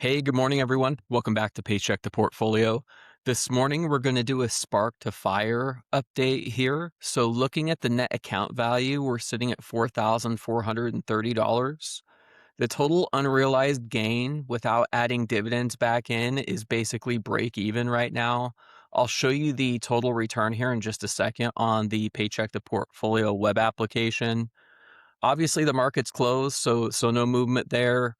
Hey, good morning, everyone. Welcome back to Paycheck the Portfolio. This morning, we're going to do a spark to fire update here. So, looking at the net account value, we're sitting at $4,430. The total unrealized gain without adding dividends back in is basically break even right now. I'll show you the total return here in just a second on the Paycheck the Portfolio web application. Obviously, the market's closed, so no movement there.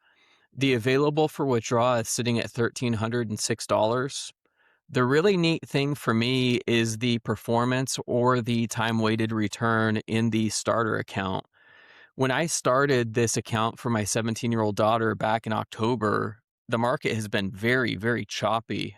The available for withdrawal is sitting at $1,306. The really neat thing for me is the performance or the time weighted return in the starter account. When I started this account for my 17-year-old daughter back in October, the market has been very, very choppy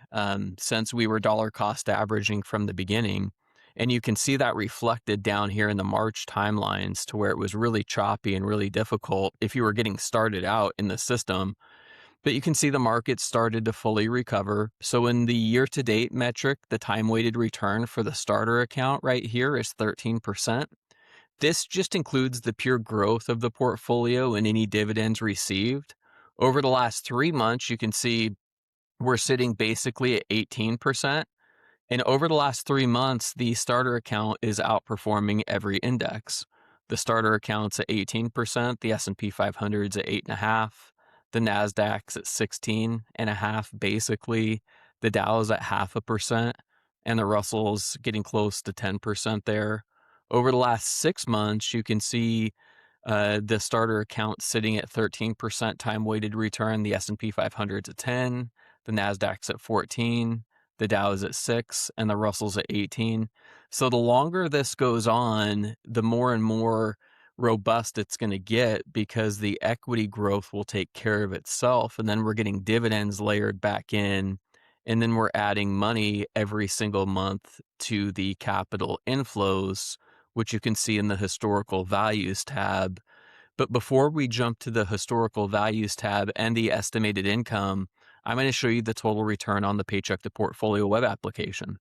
since we were dollar cost averaging from the beginning. And you can see that reflected down here in the March timelines to where it was really choppy and really difficult if you were getting started out in the system. But you can see the market started to fully recover. So in the year-to-date metric, the time-weighted return for the starter account right here is 13%. This just includes the pure growth of the portfolio and any dividends received. Over the last 3 months, you can see we're sitting basically at 18%. And over the last 3 months, the starter account is outperforming every index. The starter account's at 18%, the S&P 500's at 8.5%, the Nasdaq's at 16.5%, basically. The Dow's at 0.5%, and the Russell's getting close to 10% there. Over the last 6 months, you can see the starter account sitting at 13% time weighted return. The S&P 500's at 10, the Nasdaq's at 14, the Dow is at 6, and the Russell's at 18. So the longer this goes on, the more and more robust it's going to get because the equity growth will take care of itself. And then we're getting dividends layered back in. And then we're adding money every single month to the capital inflows, which you can see in the historical values tab. But before we jump to the historical values tab and the estimated income, I'm going to show you the total return on the Paycheck the Portfolio web application.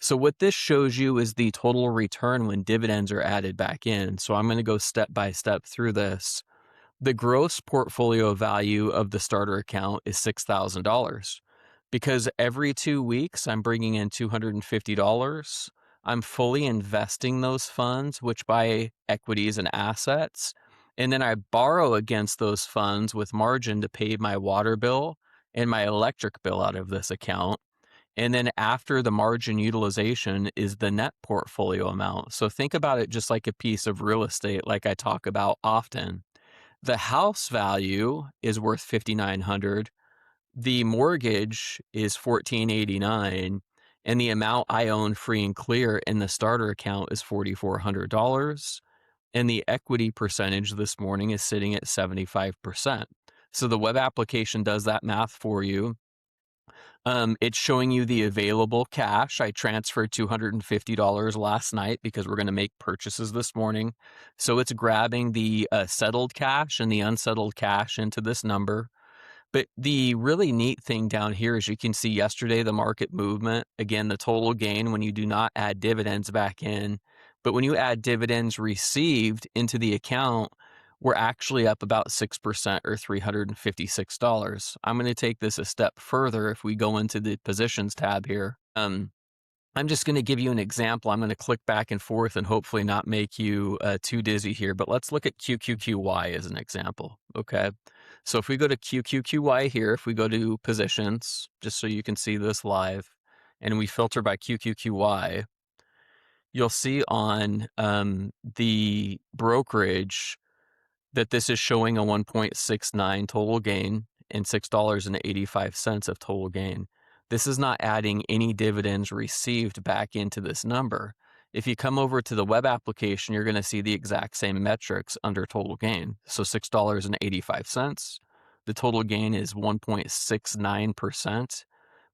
So what this shows you is the total return when dividends are added back in. So I'm going to go step by step through this. The gross portfolio value of the starter account is $6,000 because every 2 weeks I'm bringing in $250. I'm fully investing those funds, which buy equities and assets. And then I borrow against those funds with margin to pay my water bill and my electric bill out of this account. And then after the margin utilization is the net portfolio amount. So think about it just like a piece of real estate, like I talk about often. The house value is worth $5,900. The mortgage is $1,489, and the amount I own free and clear in the starter account is $4,400. And the equity percentage this morning is sitting at 75%. So the web application does that math for you. It's showing you the available cash. I transferred $250 last night because we're going to make purchases this morning. So it's grabbing the settled cash and the unsettled cash into this number. But the really neat thing down here is you can see yesterday the market movement. Again, the total gain when you do not add dividends back in. But when you add dividends received into the account, we're actually up about 6% or $356. I'm going to take this a step further if we go into the positions tab here. I'm just going to give you an example. I'm going to click back and forth and hopefully not make you too dizzy here, but let's look at QQQY as an example. Okay. So if we go to QQQY here, if we go to positions, just so you can see this live, and we filter by QQQY, you'll see on the brokerage that this is showing a 1.69 total gain and $6.85 of total gain. This is not adding any dividends received back into this number. If you come over to the web application, you're going to see the exact same metrics under total gain. So $6.85. The total gain is 1.69%.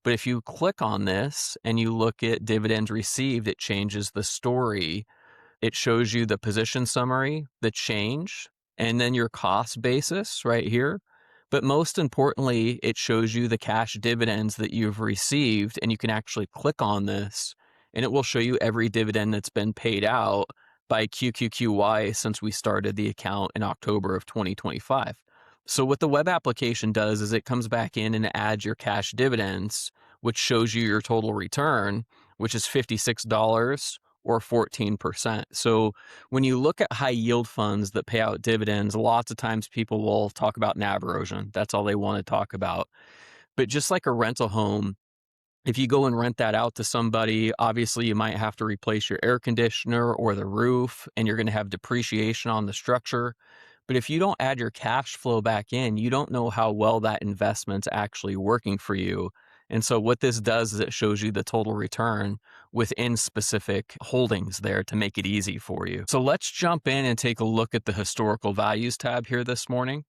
But if you click on this and you look at dividends received, it changes the story. It shows you the position summary, the change, and then your cost basis right here. But most importantly, it shows you the cash dividends that you've received, and you can actually click on this and it will show you every dividend that's been paid out by QQQY since we started the account in October of 2025. So what the web application does is it comes back in and adds your cash dividends, which shows you your total return, which is $56 or 14%. So when you look at high yield funds that pay out dividends, lots of times people will talk about NAV erosion. That's all they want to talk about. But just like a rental home, if you go and rent that out to somebody, obviously you might have to replace your air conditioner or the roof, and you're going to have depreciation on the structure. But if you don't add your cash flow back in, you don't know how well that investment's actually working for you. And so what this does is it shows you the total return within specific holdings there to make it easy for you. So let's jump in and take a look at the historical values tab here this morning.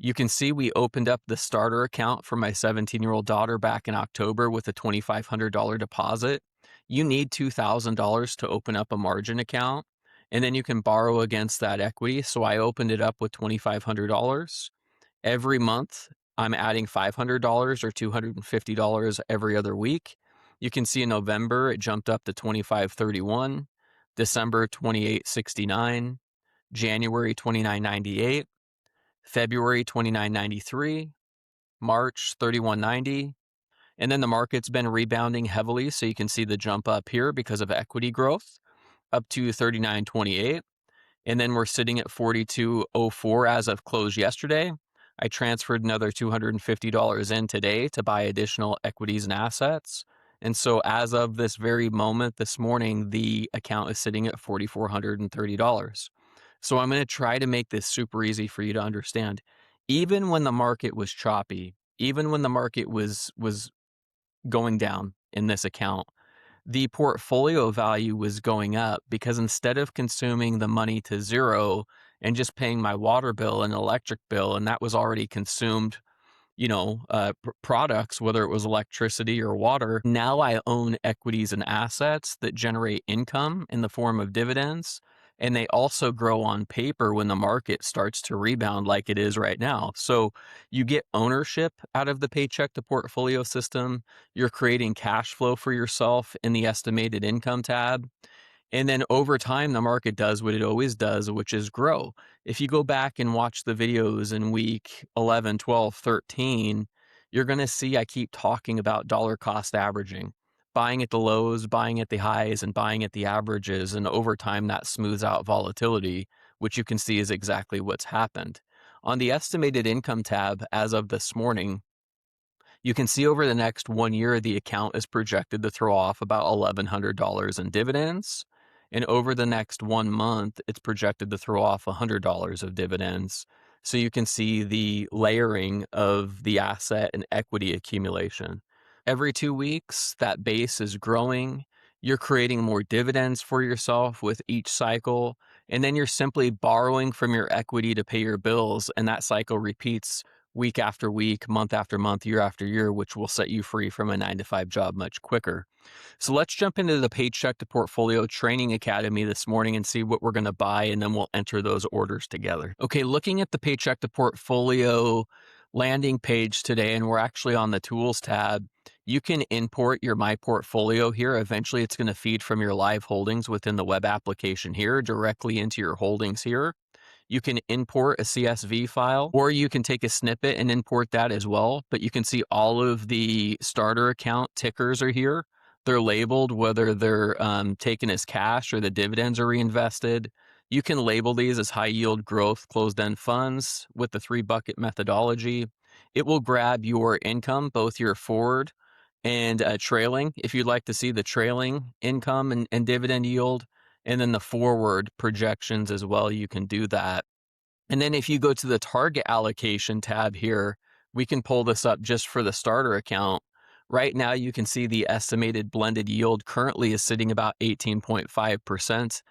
You can see we opened up the starter account for my 17-year-old daughter back in October with a $2,500 deposit. You need $2,000 to open up a margin account, and then you can borrow against that equity. So I opened it up with $2,500. Every month, I'm adding $500 or $250 every other week. You can see in November, it jumped up to $2,531, December $2,869, January $2,998. February $29.93, March $31.90, and then the market's been rebounding heavily, so you can see the jump up here because of equity growth up to $39.28, and then we're sitting at $42.04 as of close yesterday. I transferred another $250 in today to buy additional equities and assets. And so as of this very moment this morning, the account is sitting at $4,430. So I'm going to try to make this super easy for you to understand. Even when the market was choppy, even when the market was going down in this account, the portfolio value was going up because instead of consuming the money to zero and just paying my water bill and electric bill, and that was already consumed, products, whether it was electricity or water. Now I own equities and assets that generate income in the form of dividends. And they also grow on paper when the market starts to rebound like it is right now. So you get ownership out of the Paycheck to portfolio system. You're creating cash flow for yourself in the estimated income tab. And then over time, the market does what it always does, which is grow. If you go back and watch the videos in week 11, 12, 13, you're going to see I keep talking about dollar cost averaging, buying at the lows, buying at the highs, and buying at the averages. And over time, that smooths out volatility, which you can see is exactly what's happened. On the estimated income tab, as of this morning, you can see over the next 1 year, the account is projected to throw off about $1,100 in dividends. And over the next 1 month, it's projected to throw off $100 of dividends. So you can see the layering of the asset and equity accumulation. Every 2 weeks, that base is growing. You're creating more dividends for yourself with each cycle. And then you're simply borrowing from your equity to pay your bills. And that cycle repeats week after week, month after month, year after year, which will set you free from a 9-to-5 job much quicker. So let's jump into the Paycheck to Portfolio Training Academy this morning and see what we're going to buy, and then we'll enter those orders together. Okay, looking at the Paycheck to Portfolio landing page today, and we're actually on the Tools tab, you can import your My Portfolio here. Eventually, it's going to feed from your live holdings within the web application here directly into your holdings here. You can import a CSV file, or you can take a snippet and import that as well. But you can see all of the starter account tickers are here. They're labeled whether they're taken as cash or the dividends are reinvested. You can label these as high yield growth closed-end funds with the 3-bucket methodology. It will grab your income, both your forward and trailing, if you'd like to see the trailing income and dividend yield, and then the forward projections as well. You can do that. And then if you go to the target allocation tab here, we can pull this up just for the starter account. Right now, you can see the estimated blended yield currently is sitting about 18.5%.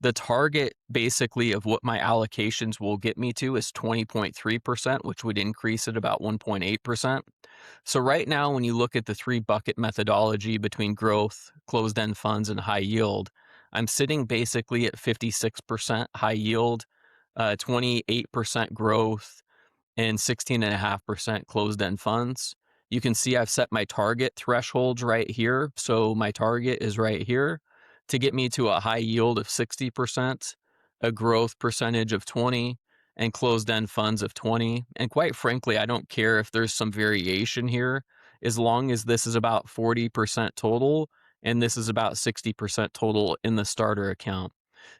The target basically of what my allocations will get me to is 20.3%, which would increase at about 1.8%. So right now, when you look at the 3-bucket methodology between growth, closed-end funds, and high yield, I'm sitting basically at 56% high yield, 28% growth, and 16.5% closed-end funds. You can see I've set my target thresholds right here. So my target is right here to get me to a high yield of 60%, a growth percentage of 20, and closed-end funds of 20. And quite frankly, I don't care if there's some variation here, as long as this is about 40% total and this is about 60% total in the starter account.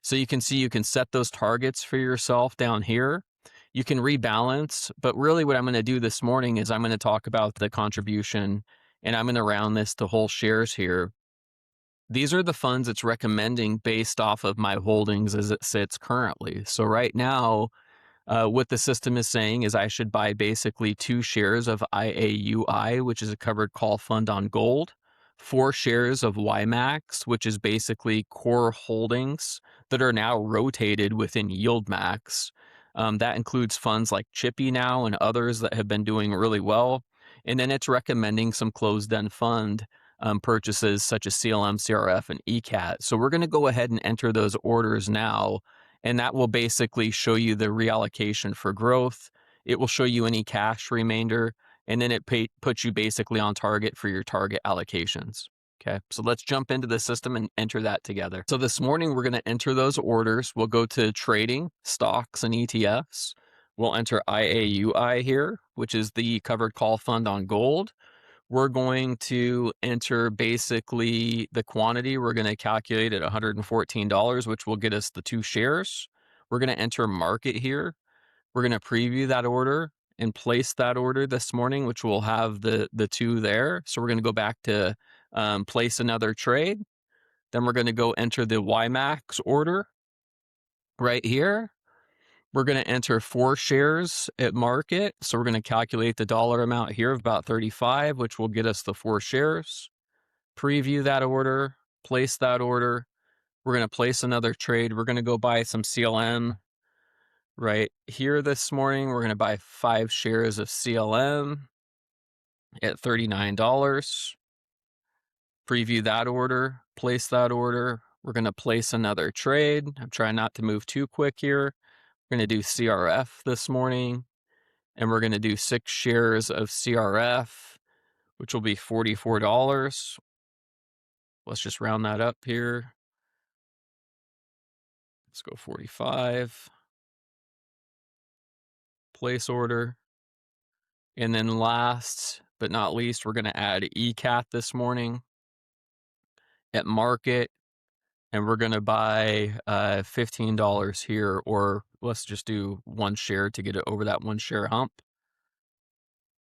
So you can see you can set those targets for yourself down here. You can rebalance, but really what I'm going to do this morning is I'm going to talk about the contribution, and I'm going to round this to whole shares here. These are the funds it's recommending based off of my holdings as it sits currently. So right now, what the system is saying is I should buy basically 2 shares of IAUI, which is a covered call fund on gold, 4 shares of YMAX, which is basically core holdings that are now rotated within YieldMax. That includes funds like Chippy now and others that have been doing really well. And then it's recommending some closed-end fund purchases such as CLM, CRF, and ECAT. So we're going to go ahead and enter those orders now, and that will basically show you the reallocation for growth. It will show you any cash remainder, and then it puts you basically on target for your target allocations. Okay, so let's jump into the system and enter that together. So this morning, we're going to enter those orders. We'll go to trading, stocks, and ETFs. We'll enter IAUI here, which is the covered call fund on gold. We're going to enter basically the quantity. We're going to calculate at $114, which will get us the 2 shares. We're going to enter market here. We're going to preview that order and place that order this morning, which will have the 2 there. So we're going to go back to place another trade. Then we're going to go enter the YMAX order right here. We're going to enter 4 shares at market. So we're going to calculate the dollar amount here of about 35, which will get us the 4 shares. Preview that order, place that order. We're going to place another trade. We're going to go buy some CLM right here this morning. We're going to buy 5 shares of CLM at $39. Preview that order, place that order. We're going to place another trade. I'm trying not to move too quick here. We're going to do CRF this morning, and we're going to do 6 shares of CRF, which will be $44. Let's just round that up here. Let's go 45. Place order. And then last but not least, we're going to add ECAT this morning at market, and we're going to buy $15 here, or let's just do 1 share to get it over that 1 share hump.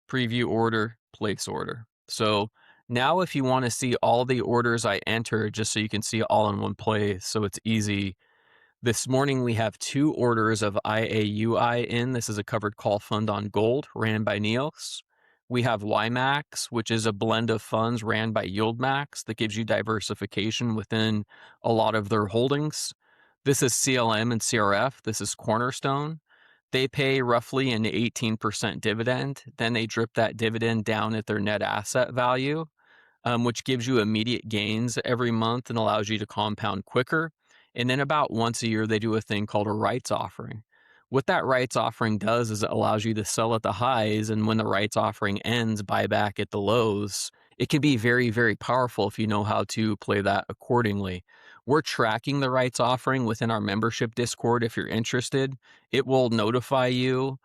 Preview order, place order. So now if you want to see all the orders I entered, just so you can see it all in one place, so it's easy. This morning we have 2 orders of IAUI in. This is a covered call fund on gold ran by Neos. We have YMAX, which is a blend of funds ran by YieldMax that gives you diversification within a lot of their holdings. This is CLM and CRF. This is Cornerstone. They pay roughly an 18% dividend. Then they drip that dividend down at their net asset value, which gives you immediate gains every month and allows you to compound quicker. And then about once a year, they do a thing called a rights offering. What that rights offering does is it allows you to sell at the highs, and when the rights offering ends, buy back at the lows. It can be very, very powerful if you know how to play that accordingly. We're tracking the rights offering within our membership Discord if you're interested. It will notify you.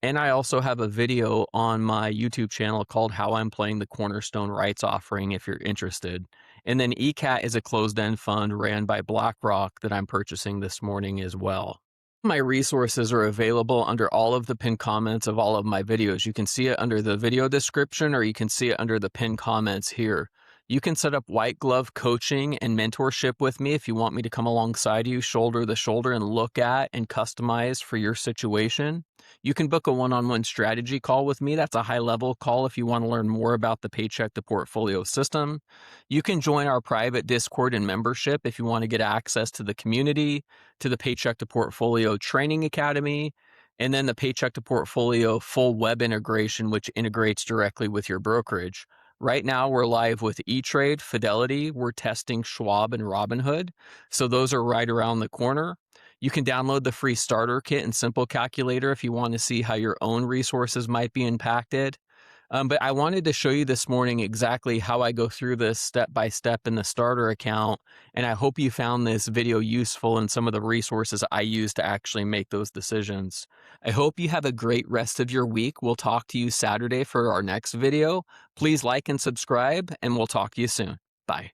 And I also have a video on my YouTube channel called How I'm Playing the Cornerstone Rights Offering if you're interested. And then ECAT is a closed-end fund ran by BlackRock that I'm purchasing this morning as well. My resources are available under all of the pinned comments of all of my videos. You can see it under the video description, or you can see it under the pinned comments here. You can set up white glove coaching and mentorship with me if you want me to come alongside you shoulder to shoulder and look at and customize for your situation. You can book a one-on-one strategy call with me. That's a high-level call if you want to learn more about the Paycheck to Portfolio system. You can join our private Discord and membership if you want to get access to the community, to the Paycheck to Portfolio Training Academy, and then the Paycheck to Portfolio full web integration, which integrates directly with your brokerage. Right now, we're live with E-Trade, Fidelity. We're testing Schwab and Robinhood. So those are right around the corner. You can download the free starter kit and simple calculator if you want to see how your own resources might be impacted. But I wanted to show you this morning exactly how I go through this step by step in the starter account. And I hope you found this video useful and some of the resources I use to actually make those decisions. I hope you have a great rest of your week. We'll talk to you Saturday for our next video. Please like and subscribe, and we'll talk to you soon. Bye.